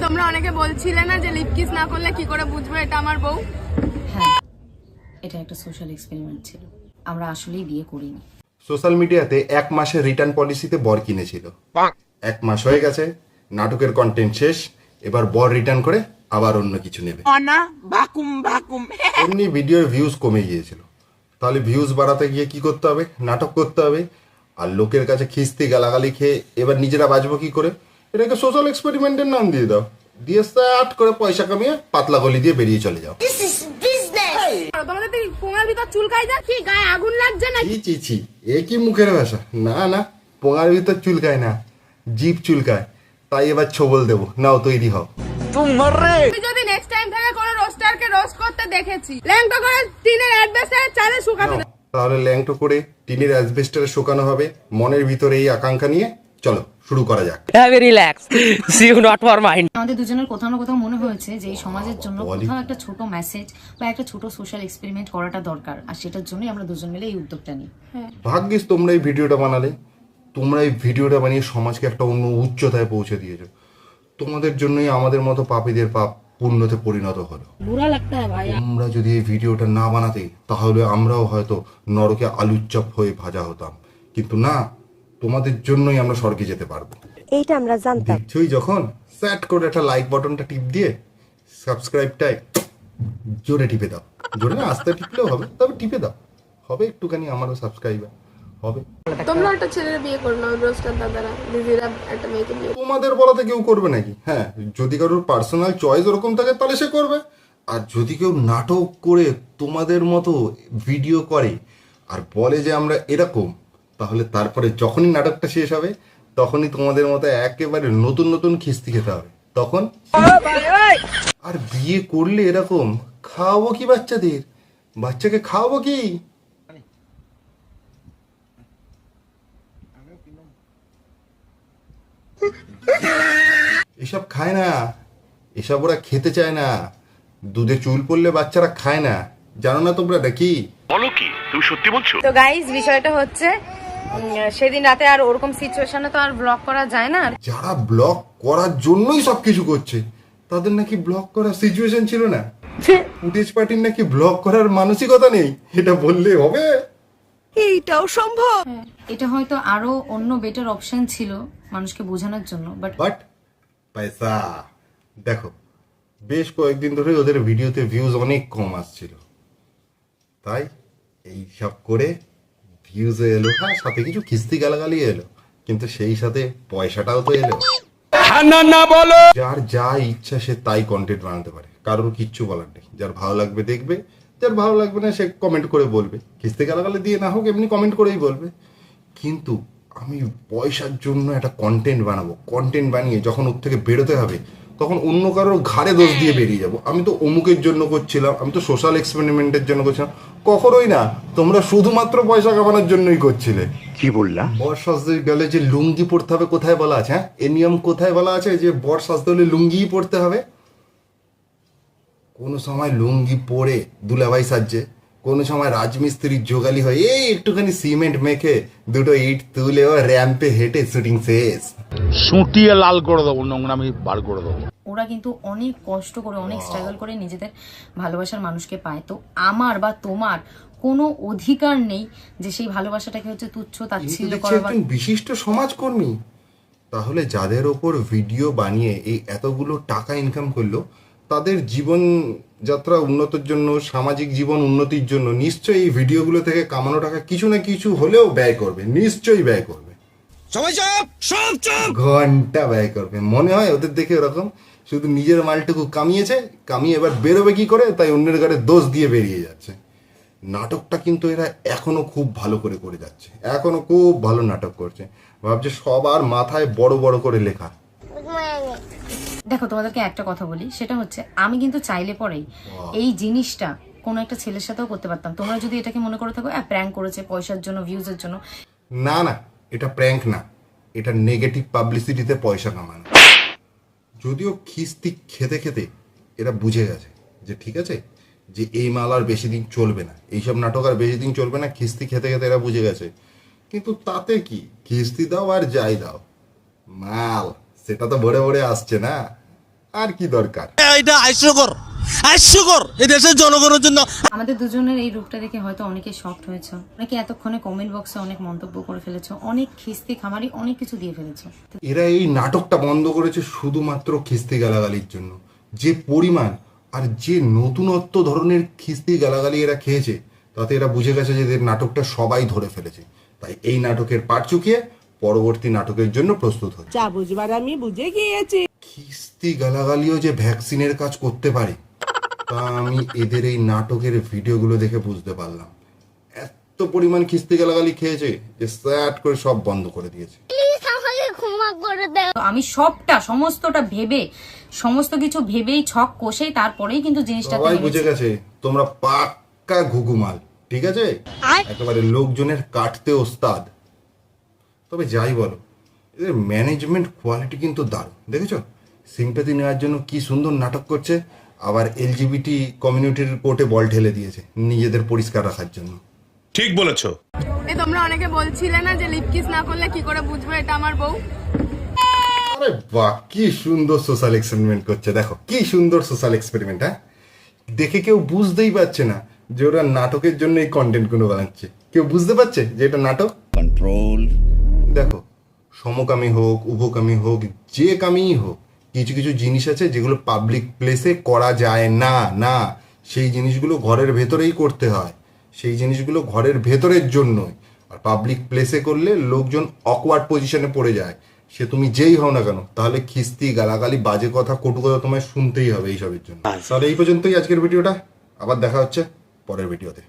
তোমরা অনেকে বলছিলে না যে লিপ কিস না করলে কি করে বুঝবো এটা আমার বউ? হ্যাঁ, এটা একটা সোশ্যাল এক্সপেরিমেন্ট ছিল, আমরা আসলেই বিয়ে করিনি। সোশ্যাল মিডিয়াতে 1 মাসের রিটার্ন পলিসিতে বর কিনেছিল। 1 মাস হয়ে গেছে, নাটকের কন্টেন্ট শেষ, এবার বর রিটার্ন করে আবার অন্য কিছু নেবে। এমনি ভিডিওর ভিউজ কমে গিয়েছিল, তাহলে ভিউজ বাড়াতে গিয়ে কি করতে হবে? নাটক করতে হবে। আর লোকের কাছে খিস্তি গালাগালি খেয়ে এবার নিজেরা বাঁচবো কি করে? এটাকে সোশ্যাল এক্সপেরিমেন্টের নাম দিয়ে দাও, দিয়ে স্টার্ট করে পয়সা কামিয়ে পাতলা গলি দিয়ে বেরিয়ে চলে যাও। তোমাদের তো পোঙার ভিতর চুলকাই যা, কি গায়ে আগুন লাগছে না? ছি ছি, এ কি মুখের ভাষা? না না, পোঙার ভিতর চুলকায় না, জিভ চুলকায়। তাই এবার ছবল দেবো, নাও তৈরি হও। তুমি যদি নেক্সট টাইম থেকে কোনো রোস্টারকে রোস্ট করতে দেখেছি, ল্যাংটো করে টিনের অ্যাডভেস্টারের চালে শুকাতে দাও। তাহলে ল্যাংটো করে টিনের অ্যাসবেস্টারে শোকানো হবে। মনের ভিতরে এই আকাঙ্ক্ষা নিয়ে চলো শুরু করা যাক। Relax, see you not for mind. আমাদের দুজনের কোথাও না কোথাও মনে হয়েছে যে এই সমাজের জন্য কোথাও একটা ছোট মেসেজ বা একটা ছোট সোশ্যাল এক্সপেরিমেন্ট করাটা দরকার, আর সেটার জন্যই আমরা দুজন মিলে এই উদ্যোগটা নিই। ভাগ্যিস তোমরা এই ভিডিওটা বানালে, তোমরা এই ভিডিওটা বানিয়ে সমাজকে একটা অন্য উচ্চতায় পৌঁছে দিয়েছো। তোমাদের জন্যই আমাদের মতো পাপীদের পাপ পুণ্যতে পরিণত হলো। তোমরা যদি এই ভিডিওটা না বানাতে তাহলে আমরাও হয়তো নরকে আলুর চপ হয়ে ভাজা হতাম, কিন্তু না, তোমাদের জন্যই আমরা স্বর্গে যেতে পারবো। এইটা আমরা জানতাম। দেখছোই যখন, স্যাট করে একটা লাইক বাটনটা টিপ দিয়ে সাবস্ক্রাইবটাই জোরে টিপে দাও। জোরে না, আস্তে টিপলেও হবে, তবে টিপে দাও, হবে একটুখানি আমারও সাবস্ক্রাইবার হবে। তোমরা একটা ছেলের বিয়ে করলো, রোস্টার দাদারা দিদিরা একটা মেয়েকে বিয়ে। তোমাদের বলাতে কেউ করবে নাকি? হ্যাঁ, যদি কারোর পার্সোনাল চয়েস ওরকম থাকে তাহলে সে করবে। আর যদি কেউ নাটক করে তোমাদের মতো ভিডিও করে আর বলে যে আমরা এরকম, তাহলে তারপরে যখনই নাটকটা শেষ হবে তখনই তোমাদের মতো একেবারে নতুন নতুন খিস্তি খেতে হবে। তখন আর বিয়ে করলে এরকম খাওয়াবো কি বাচ্চাদের? বাচ্চাকে খাওয়াবো কি? এসব খায় না, এসব ওরা খেতে চায় না। দুধে চুল পড়লে বাচ্চারা খায় না, জানো না তোমরা নাকি? বলো কি, তুমি সত্যি বলছো? তো গাইস, বিষয়টা হচ্ছে সেদিন রাতে আর ওরকম সিচুয়েশনে তো আর ব্লগ করা যায় না। যারা ব্লগ করার জন্যই সবকিছু করছে তাদের নাকি ব্লগ করার সিচুয়েশন ছিল না। ফুটেজ পার্টির নাকি ব্লগ করার মানসিকতা নেই, এটা বললে হবে? এইটাও সম্ভব। এটা হয়তো আরো অন্য বেটার অপশন ছিল মানুষকে বোঝানোর জন্য, বাট পয়সা দেখো, বেশ কয়েকদিন ধরে ওদের ভিডিওতে ভিউজ অনেক কম আসছিল, তাই এই সব করে ভিউজ এলো। হ্যাঁ, সাথে কিছু খিস্তি গালাগালি এলো, কিন্তু সেই সাথে পয়সাটাও তো এলো। না বলো। যার যা ইচ্ছা সে তাই কন্টেন্ট বানাতে পারে, কারোর কিচ্ছু বলার নেই। যার ভালো লাগবে দেখবে, যার ভালো লাগবে না সে কমেন্ট করে বলবে। খিস্তি গালাগালি দিয়ে না হোক, এমনি কমেন্ট করেই বলবে। কিন্তু আমি পয়সার জন্য একটা কন্টেন্ট বানাবো, কন্টেন্ট বানিয়ে যখন ওর থেকে বেরোতে হবে তখন অন্য কারোর ঘাড়ে দোষ দিয়ে বেরিয়ে যাব। আমি তো অমুকের জন্য করছিলাম, আমি তো সোশ্যাল এক্সপেরিমেন্টের জন্য করছিলাম। কখনোই না, তোমরা শুধুমাত্র পয়সা কামানোর জন্যই করছিলে। কি বললা? বর সাজতে গেলে যে লুঙ্গি পরতে হবে কোথায় বলা আছে? হ্যাঁ, এ নিয়ম কোথায় বলা আছে যে বর সাজতে হলে লুঙ্গিই পরতে হবে? কোনো সময় লুঙ্গি পরে দুলাভাই সাজছে, কোনো সময় রাজমিস্ত্রির জোগালি হয়, এই একটুখানি সিমেন্ট মেখে দুটো ইট তুলে ও র্যাম্পে হেঁটে শুটিং শেষ। সুটিয়ে লাল করে দেবো, নোংরামি বার করে দেবো। ওরা কিন্তু অনেক কষ্ট করে, অনেক স্ট্রাগল করে নিজেদের ভালোবাসার মানুষকে পায়। তো আমার বা তোমার কোনো অধিকার নেই যে সেই ভালোবাসাটাকে হচ্ছে তুচ্ছ তাচ্ছিল্য করা। একজন বিশিষ্ট সমাজকর্মী, তাহলে যাদের ওপর ভিডিও বানিয়ে এই এতগুলো টাকা ইনকাম করলো, তাদের জীবন যাত্রা উন্নতির জন্য, সামাজিক জীবন উন্নতির জন্য নিশ্চয়ই এই ভিডিওগুলো থেকে কামানো টাকা কিছু না কিছু হলেও ব্যয় করবে, নিশ্চয়ই ব্যয় করবে। ঘন্টা ব্যয় করবে। মনে হয় ওদের দেখে ওরকম, শুধু নিজের মালটুকু কামিয়েছে, কামিয়ে এবার বেরোবে কি করে তাই অন্যের গাড়ি দোষ দিয়ে বেরিয়ে যাচ্ছে। নাটকটা কিন্তু এরা এখনো খুব ভালো করে করে যাচ্ছে, এখনো খুব ভালো নাটক করছে। ভাবছে সবার মাথায় বড় বড় করে লেখা। দেখো, তোমাদেরকে একটা কথা বলি, সেটা হচ্ছে আমি কিন্তু চাইলে পরেই এই জিনিসটা কোনো একটা ছেলের সাথেও করতে পারতাম। তোমরা যদি এটাকে মনে করে থাকো প্র্যাঙ্ক করেছে পয়সার জন্য, ভিউজের জন্য, না না, এটা প্র্যাঙ্ক না, এটা নেগেটিভ পাবলিসিটিতে পয়সা কামানো। যদিও খিস্তি খেতে খেতে এরা বুঝে গেছে যে ঠিক আছে, যে এই মাল আর বেশি দিন চলবে না, এইসব নাটক আর বেশি দিন চলবে না, খিস্তি খেতে খেতে এরা বুঝে গেছে। কিন্তু তাতে কি, খিস্তি দাও আর যাই দাও, মাল সেটা তো ভরে ভরে আসছে না। আর কি দরকার? এটা হাস্যকর এই দেশের জনগণের জন্য। আমাদের দুজনের এই রূপটা দেখে হয়তো অনেকে শকড হয়েছে, অনেকে এতক্ষণে কমেন্ট বক্সে অনেক মন্তব্য করে ফেলেছো, অনেক খিস্তি খামারি অনেক কিছু দিয়ে ফেলেছো। এরা এই নাটকটা বন্ধ করেছে শুধুমাত্র খিস্তি গালাগালির জন্য। যে পরিমাণ আর যে নতুনত্ব ধরনের খিস্তি গালাগালি এরা খেয়েছে, তাতে এরা বুঝে গেছে যে এদের নাটকটা সবাই ধরে ফেলেছে। তাই এই নাটকের পাট চুকিয়ে পরবর্তী নাটকের জন্য প্রস্তুত হচ্ছে। যা বুঝবার আমি বুঝে গিয়েছি। খিস্তি গালাগালিও যে ভ্যাকসিনের কাজ করতে পারে, তা আমি এদের এই নাটকের ভিডিওগুলো দেখে বুঝতে পারলাম। এত পরিমাণ খিস্তি গালাগালি খেয়েছে যে স্যাট করে সব বন্ধ করে দিয়েছে। তো আমি সমস্তটা ভেবে, সমস্ত কিছু ভেবেই ছক কষেই তারপরেই কিন্তু জিনিসটা সবাই বুঝে গেছে তোমরা পাক্কা ঘুঘুমাল, ঠিক আছে? একেবারে লোকজনের কাটতে ওস্তাদ। তবে যাই বলো, এদের ম্যানেজমেন্ট কোয়ালিটি কিন্তু দারুণ। দেখেছো সিম্প্যাথি নেওয়ার জন্য কি সুন্দর নাটক করছে, আবার এলজিবিটি কমিউনিটির কোর্টে বল ঢেলে দিয়েছে নিজেদের পরিষ্কার রাখার জন্য। ঠিক বলেছো। তোমরা অনেকে বলছিলে না যে লিপ কিস না করলে কি করে বুঝবো এটা আমার বউ। আরে বাহ, কি সুন্দর সোশ্যাল এক্সপেরিমেন্ট করছে। দেখো কি সুন্দর সোশ্যাল এক্সপেরিমেন্ট। হ্যাঁ, দেখে কেউ বুঝতেই পারছে না যে ওরা নাটকের জন্য এই কন্টেন্টগুলো বানাচ্ছে। কেউ বুঝতে পারছে যে এটা নাটক? কন্ট্রোল। দেখো, সমকামী হোক, উভকামী হোক, যে কামিই হোক, কিছু কিছু জিনিস আছে যেগুলো পাবলিক প্লেসে করা যায় না। না, সেই জিনিসগুলো ঘরের ভেতরেই করতে হয়। সেই জিনিসগুলো ঘরের ভেতরের জন্যই। আর পাবলিক প্লেসে করলে লোকজন অকওয়ার্ড পজিশনে পড়ে যায়। সে তুমি যেই হও না কেন, তাহলে খিস্তি গালাগালি বাজে কথা কটু কথা তোমায় শুনতেই হবে এইসবের জন্য। তাহলে এই পর্যন্তই আজকের ভিডিওটা। আবার দেখা হচ্ছে পরের ভিডিওতে।